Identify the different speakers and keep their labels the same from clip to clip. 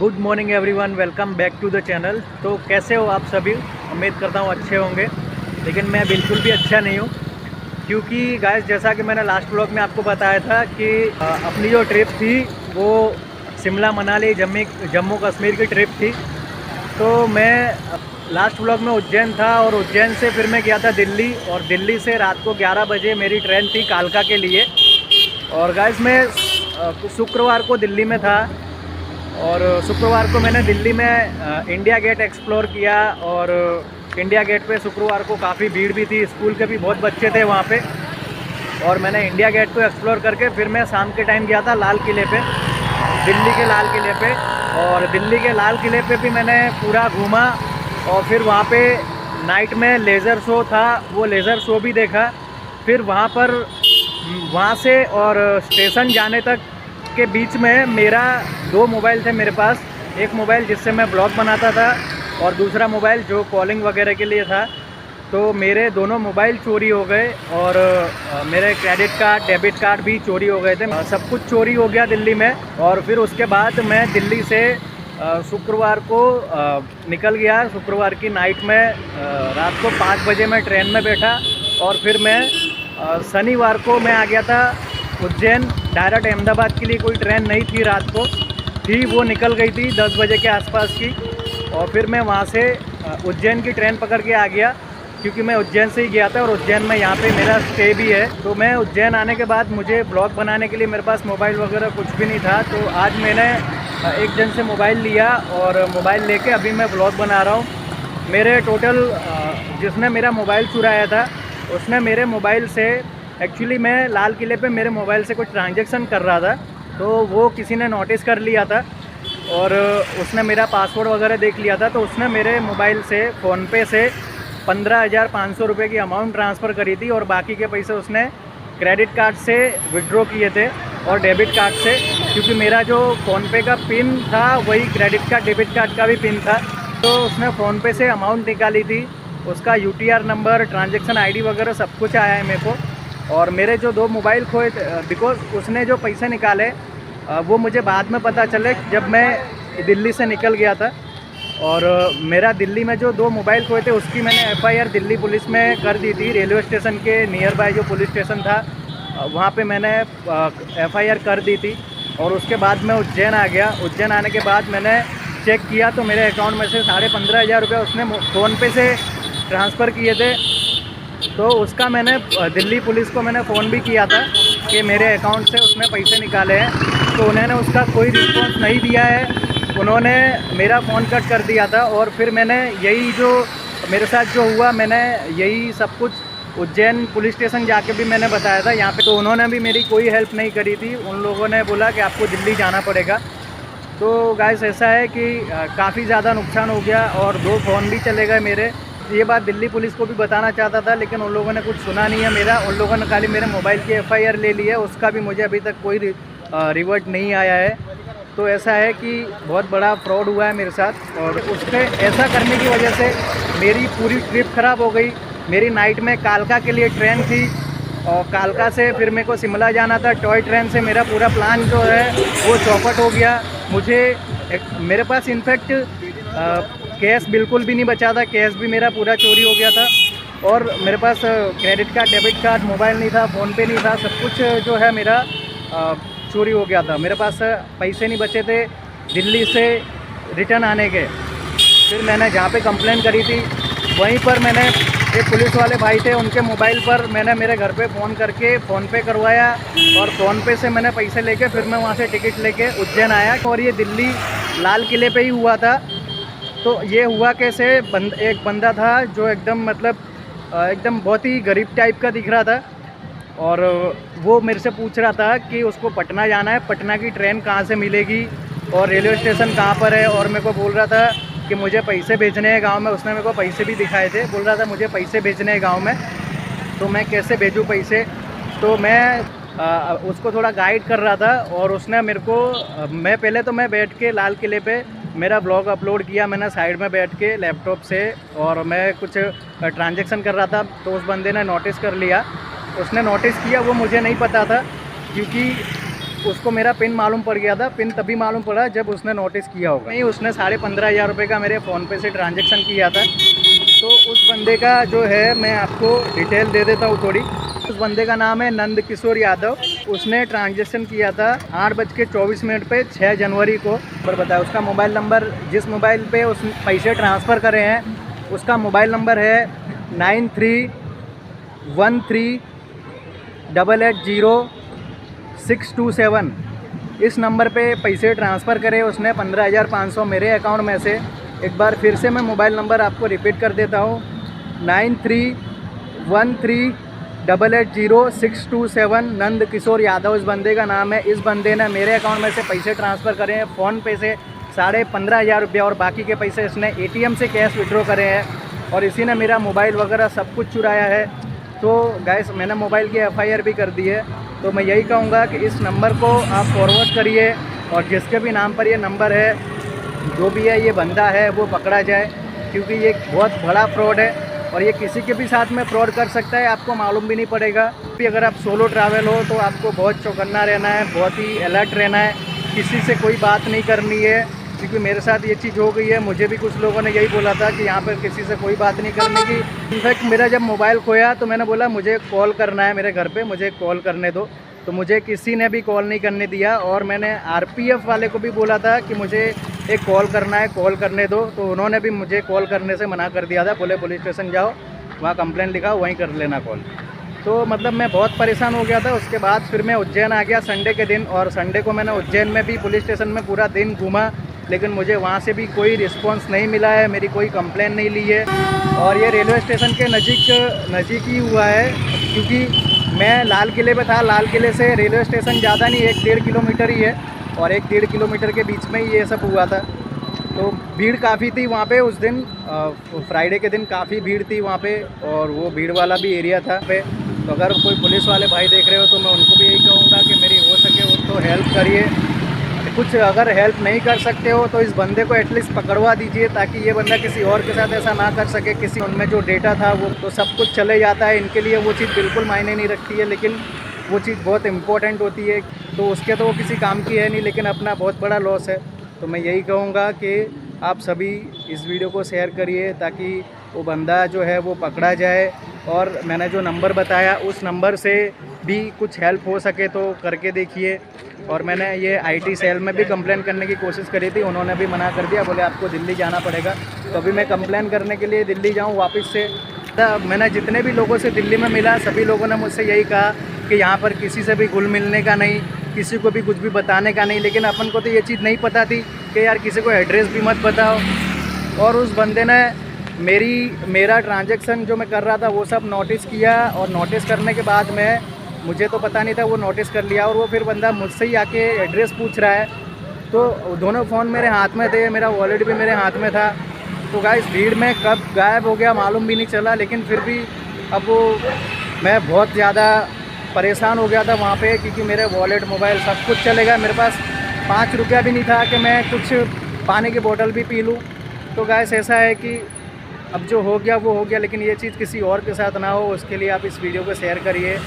Speaker 1: Good morning everyone, welcome back to the channel. तो कैसे हो आप सभी? उम्मीद करता हूँ अच्छे होंगे, लेकिन मैं बिल्कुल भी अच्छा नहीं हूँ। क्योंकि गाइस, जैसा कि मैंने लास्ट व्लॉग में आपको बताया था कि अपनी जो ट्रिप थी वो शिमला मनाली जम्मू कश्मीर की ट्रिप थी। तो मैं लास्ट व्लॉग में उज्जैन था और उज्जैन से फिर मैं गया था दिल्ली, और दिल्ली से रात को 11 बजे मेरी ट्रेन थी कालका के लिए। और गाइस, मैं शुक्रवार को दिल्ली में था और शुक्रवार को मैंने दिल्ली में इंडिया गेट एक्सप्लोर किया। और इंडिया गेट पे शुक्रवार को काफ़ी भीड़ भी थी, स्कूल के भी बहुत बच्चे थे वहाँ पे। और मैंने इंडिया गेट को एक्सप्लोर करके फिर मैं शाम के टाइम गया था लाल किले पे, दिल्ली के लाल किले पे। और दिल्ली के लाल किले पे भी मैंने पूरा घूमा, और फिर वहाँ पे नाइट में लेज़र शो था, वो लेज़र शो भी देखा। फिर वहाँ से और स्टेशन जाने तक के बीच में मेरा 2 मोबाइल थे मेरे पास। एक मोबाइल जिससे मैं ब्लॉग बनाता था और दूसरा मोबाइल जो कॉलिंग वगैरह के लिए था। तो मेरे दोनों मोबाइल चोरी हो गए और मेरे क्रेडिट कार्ड डेबिट कार्ड भी चोरी हो गए थे। सब कुछ चोरी हो गया दिल्ली में। और फिर उसके बाद मैं दिल्ली से शुक्रवार को निकल गया। शुक्रवार की नाइट में रात को 5 बजे मैं ट्रेन में बैठा, और फिर मैं शनिवार को मैं आ गया था उज्जैन। डायरेक्ट अहमदाबाद के लिए कोई ट्रेन नहीं थी, रात को थी, वो निकल गई थी 10 बजे के आसपास की। और फिर मैं वहाँ से उज्जैन की ट्रेन पकड़ के आ गया, क्योंकि मैं उज्जैन से ही गया था और उज्जैन में यहाँ पे मेरा स्टे भी है। तो मैं उज्जैन आने के बाद मुझे ब्लॉग बनाने के लिए मेरे पास मोबाइल वगैरह कुछ भी नहीं था। तो आज मैंने एक जन से मोबाइल लिया और मोबाइल लेके अभी मैं ब्लॉग बना रहा हूँ। मेरे टोटल जिसने मेरा मोबाइल चुराया था उसने मेरे मोबाइल से, एक्चुअली मैं लाल किले पे मेरे मोबाइल से कुछ ट्रांजैक्शन कर रहा था, तो वो किसी ने नोटिस कर लिया था और उसने मेरा पासवर्ड वगैरह देख लिया था। तो उसने मेरे मोबाइल से फ़ोनपे से 15,500 रुपये की अमाउंट ट्रांसफ़र करी थी, और बाकी के पैसे उसने क्रेडिट कार्ड से विड्रॉ किए थे और डेबिट कार्ड से, क्योंकि मेरा जो फ़ोनपे का पिन था वही क्रेडिट कार्ड डेबिट कार्ड का भी पिन था। तो उसने फ़ोनपे से अमाउंट निकाली थी, उसका UTR नंबर, ट्रांजेक्शन ID वगैरह सब कुछ आया है मेरे को। और मेरे जो 2 मोबाइल खोए थे, बिकॉज उसने जो पैसे निकाले वो मुझे बाद में पता चले जब मैं दिल्ली से निकल गया था। और मेरा दिल्ली में जो 2 मोबाइल खोए थे उसकी मैंने FIR दिल्ली पुलिस में कर दी थी। रेलवे स्टेशन के नियर बाय जो पुलिस स्टेशन था वहाँ पे मैंने FIR कर दी थी। और उसके बाद मैं उज्जैन आ गया। उज्जैन आने के बाद मैंने चेक किया तो मेरे अकाउंट में से 15,500 रुपये उसने फ़ोनपे से ट्रांसफ़र किए थे। तो उसका मैंने दिल्ली पुलिस को मैंने फ़ोन भी किया था कि मेरे अकाउंट से उसने पैसे निकाले हैं, तो उन्होंने उसका कोई रिस्पॉन्स नहीं दिया है। उन्होंने मेरा फ़ोन कट कर दिया था। और फिर मैंने यही जो मेरे साथ जो हुआ, मैंने यही सब कुछ उज्जैन पुलिस स्टेशन जाके भी मैंने बताया था यहाँ पे। तो उन्होंने भी मेरी कोई हेल्प नहीं करी थी। उन लोगों ने बोला कि आपको दिल्ली जाना पड़ेगा। तो गाइस, ऐसा है कि काफ़ी ज़्यादा नुकसान हो गया और 2 फ़ोन भी चले गए मेरे। ये बात दिल्ली पुलिस को भी बताना चाहता था, लेकिन उन लोगों ने कुछ सुना नहीं है मेरा। उन लोगों ने खाली मेरे मोबाइल की FIR ले ली है, उसका भी मुझे अभी तक कोई रिवर्ट नहीं आया है। तो ऐसा है कि बहुत बड़ा फ्रॉड हुआ है मेरे साथ, और उसने ऐसा करने की वजह से मेरी पूरी ट्रिप ख़राब हो गई। मेरी नाइट में कालका के लिए ट्रेन थी, और कालका से फिर मेरे को शिमला जाना था टॉय ट्रेन से। मेरा पूरा प्लान जो है वो चौपट हो गया। मेरे पास इनफैक्ट कैश बिल्कुल भी नहीं बचा था, कैश भी मेरा पूरा चोरी हो गया था। और मेरे पास credit card debit card mobile नहीं था, फ़ोनपे नहीं था, सब कुछ जो है मेरा चोरी हो गया था। मेरे पास पैसे नहीं बचे थे दिल्ली से रिटर्न आने के। फिर मैंने जहाँ पे कंप्लेन करी थी वहीं पर मैंने एक पुलिस वाले भाई थे, उनके मोबाइल पर मैंने मेरे घर पे फ़ोन करके फ़ोनपे करवाया, और फ़ोनपे से मैंने पैसे लेके फिर मैं वहाँ से टिकट लेके उज्जैन आया। और ये दिल्ली लाल किले पे ही हुआ था। तो ये हुआ कैसे, एक बंदा था जो एकदम मतलब एकदम बहुत ही गरीब टाइप का दिख रहा था, और वो मेरे से पूछ रहा था कि उसको पटना जाना है, पटना की ट्रेन कहाँ से मिलेगी और रेलवे स्टेशन कहाँ पर है। और मेरे को बोल रहा था कि मुझे पैसे भेजने हैं गांव में। उसने मेरे को पैसे भी दिखाए थे, बोल रहा था मुझे पैसे भेजने हैं गांव में। तो मैं कैसे भेजूँ पैसे? तो मैं उसको थोड़ा गाइड कर रहा था, और उसने मेरे को मैं बैठ के लाल किले पे मेरा ब्लॉग अपलोड किया मैंने साइड में बैठ के लैपटॉप से, और मैं कुछ ट्रांजैक्शन कर रहा था। तो उस बंदे ने नोटिस कर लिया, उसने नोटिस किया, वो मुझे नहीं पता था, क्योंकि उसको मेरा पिन मालूम पड़ गया था। पिन तभी मालूम पड़ा जब उसने नोटिस किया होगा। नहीं, उसने 15,500 रुपये का मेरे फ़ोनपे से ट्रांजेक्शन किया था। तो उस बंदे का जो है मैं आपको डिटेल दे देता हूँ थोड़ी। उस बंदे का नाम है नंद किशोर यादव। उसने ट्रांजेक्शन किया था 8:24 पे 6 जनवरी को। पर बताया उसका मोबाइल नंबर, जिस मोबाइल पे उस पैसे ट्रांसफ़र करे हैं उसका मोबाइल नंबर है 9313880627। इस नंबर पे पैसे ट्रांसफ़र करे उसने 15,500 मेरे अकाउंट में से। एक बार फिर से मैं मोबाइल नंबर आपको रिपीट कर देता हूँ, 9313880627। नंद किशोर यादव इस बंदे का नाम है। इस बंदे ने मेरे अकाउंट में से पैसे ट्रांसफ़र करे हैं फ़ोनपे से 15,500 रुपये, और बाकी के पैसे इसने ATM से कैश विड्रॉ करे हैं, और इसी ने मेरा मोबाइल वगैरह सब कुछ चुराया है। तो गाइस मैंने मोबाइल की FIR भी कर दी है। तो मैं यही कहूँगा कि इस नंबर को आप फॉरवर्ड करिए, और जिसके भी नाम पर ये नंबर है, जो भी है ये बंदा है वो पकड़ा जाए, क्योंकि ये बहुत बड़ा फ्रॉड है और ये किसी के भी साथ में फ्रॉड कर सकता है, आपको मालूम भी नहीं पड़ेगा। भी अगर आप सोलो ट्रैवल हो तो आपको बहुत चौकन्ना रहना है, बहुत ही अलर्ट रहना है, किसी से कोई बात नहीं करनी है, क्योंकि मेरे साथ ये चीज़ हो गई है। मुझे भी कुछ लोगों ने यही बोला था कि यहाँ पर किसी से कोई बात नहीं करने की। इनफैक्ट मेरा जब मोबाइल खोया तो मैंने बोला मुझे कॉल करना है मेरे घर पे, मुझे कॉल करने दो, तो मुझे किसी ने भी कॉल नहीं करने दिया। और मैंने RPF वाले को भी बोला था कि मुझे एक कॉल करना है, कॉल करने दो, तो उन्होंने भी मुझे कॉल करने से मना कर दिया था। बोले पुलिस स्टेशन जाओ, वहाँ कंप्लेंट लिखा, वहीं कर लेना कॉल। तो मतलब मैं बहुत परेशान हो गया था। उसके बाद फिर मैं उज्जैन आ गया संडे के दिन, और संडे को मैंने उज्जैन में भी पुलिस स्टेशन में पूरा दिन घूमा, लेकिन मुझे वहाँ से भी कोई रिस्पांस नहीं मिला है, मेरी कोई कंप्लेंट नहीं ली है। और ये रेलवे स्टेशन के नज़दीक ही हुआ है, क्योंकि मैं लाल किले पे था। लाल किले से रेलवे स्टेशन ज़्यादा नहीं, 1-1.5 किलोमीटर ही है, और 1-1.5 किलोमीटर के बीच में ही ये सब हुआ था। तो भीड़ काफ़ी थी वहाँ पे उस दिन, फ्राइडे के दिन काफ़ी भीड़ थी वहाँ पे, और वो भीड़ वाला भी एरिया था पे। तो अगर कोई पुलिस वाले भाई देख रहे हो तो मैं उनको भी यही कहूँगा कि मेरी हो सके वो तो हेल्प करिए। कुछ अगर हेल्प नहीं कर सकते हो तो इस बंदे को एटलीस्ट पकड़वा दीजिए, ताकि ये बंदा किसी और के साथ ऐसा ना कर सके। किसी उनमें जो डेटा था वो तो सब कुछ चले जाता है, इनके लिए वो चीज़ बिल्कुल मायने नहीं रखती है, लेकिन वो चीज़ बहुत इम्पोर्टेंट होती है। तो उसके तो वो किसी काम की है नहीं, लेकिन अपना बहुत बड़ा लॉस है। तो मैं यही कहूँगा कि आप सभी इस वीडियो को शेयर करिए, ताकि वो बंदा जो है वो पकड़ा जाए। और मैंने जो नंबर बताया उस नंबर से भी कुछ हेल्प हो सके तो करके देखिए। और मैंने ये IT सेल में भी कंप्लेन करने की कोशिश करी थी, उन्होंने भी मना कर दिया, बोले आपको दिल्ली जाना पड़ेगा। तो अभी मैं कंप्लेन करने के लिए दिल्ली जाऊँ वापस से। मैंने जितने भी लोगों से दिल्ली में मिला, सभी लोगों ने मुझसे यही कहा कि यहाँ पर किसी से भी घुल मिलने का नहीं, किसी को भी कुछ भी बताने का नहीं। लेकिन अपन को तो ये चीज़ नहीं पता थी कि यार किसी को एड्रेस भी मत बताओ। और उस बंदे ने मेरा ट्रांजैक्शन जो मैं कर रहा था वो सब नोटिस किया, और नोटिस करने के बाद में मुझे तो पता नहीं था, वो नोटिस कर लिया। और वो फिर बंदा मुझसे ही आके एड्रेस पूछ रहा है। तो दोनों फ़ोन मेरे हाथ में थे, मेरा वॉलेट भी मेरे हाथ में था। तो गाइस भीड़ में कब गायब हो गया मालूम भी नहीं चला। लेकिन फिर भी अब मैं बहुत ज़्यादा परेशान हो गया था वहाँ पे, क्योंकि मेरे वॉलेट, मोबाइल सब कुछ चले गया। मेरे पास 5 रुपया भी नहीं था कि मैं कुछ पानी की बोतल भी पी लूँ। तो गाइस ऐसा है कि अब जो हो गया वो हो गया, लेकिन ये चीज़ किसी और के साथ ना हो, उसके लिए आप इस वीडियो को शेयर करिए।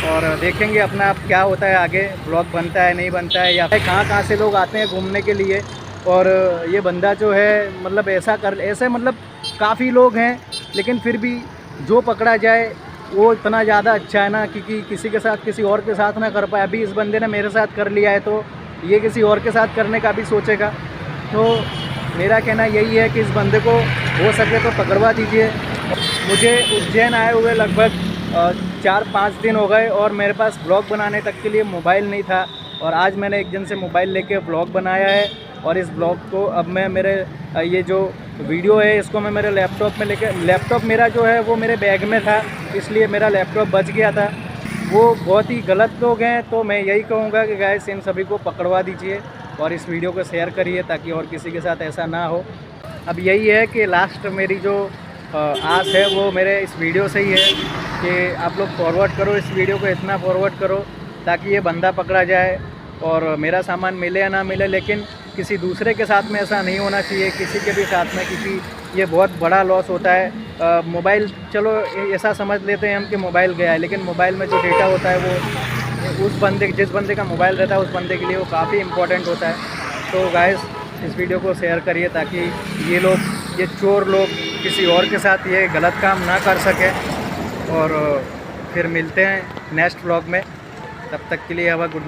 Speaker 1: और देखेंगे अपना आप क्या होता है आगे, ब्लॉग बनता है नहीं बनता है, या कहाँ से लोग आते हैं घूमने के लिए। और ये बंदा जो है मतलब ऐसे मतलब काफ़ी लोग हैं, लेकिन फिर भी जो पकड़ा जाए वो इतना ज़्यादा अच्छा है ना, क्योंकि किसी के साथ किसी और के साथ ना कर पाए। अभी इस बंदे ने मेरे साथ कर लिया है, तो ये किसी और के साथ करने का भी सोचेगा। तो मेरा कहना यही है कि इस बंदे को हो सके तो पकड़वा दीजिए। मुझे उज्जैन आए हुए लगभग 4-5 दिन हो गए, और मेरे पास ब्लॉग बनाने तक के लिए मोबाइल नहीं था। और आज मैंने एक जन से मोबाइल लेके ब्लॉग बनाया है, और इस ब्लॉग को अब मैं मेरे ये जो वीडियो है इसको मैं मेरे लैपटॉप में लेके, लैपटॉप मेरा जो है वो मेरे बैग में था, इसलिए मेरा लैपटॉप बच गया था। वो बहुत ही गलत लोग हैं। तो मैं यही कहूँगा कि गाइस इन सभी को पकड़वा दीजिए, और इस वीडियो को शेयर करिए, ताकि और किसी के साथ ऐसा ना हो। अब यही है कि लास्ट मेरी जो आस है वो मेरे इस वीडियो से ही है कि आप लोग फॉरवर्ड करो इस वीडियो को, इतना फॉरवर्ड करो ताकि ये बंदा पकड़ा जाए और मेरा सामान मिले या ना मिले, लेकिन किसी दूसरे के साथ में ऐसा नहीं होना चाहिए, किसी के भी साथ में, क्योंकि ये बहुत बड़ा लॉस होता है। मोबाइल चलो ऐसा समझ लेते हैं हम कि मोबाइल गया है, लेकिन मोबाइल में जो डेटा होता है वो उस बंदे जिस बंदे का मोबाइल रहता है उस बंदे के लिए वो काफ़ी इम्पोर्टेंट होता है। तो गाइस इस वीडियो को शेयर करिए ताकि ये चोर लोग किसी और के साथ ये गलत काम ना कर सकें। और फिर मिलते हैं नेक्स्ट व्लॉग में, तब तक के लिए हवा गुड।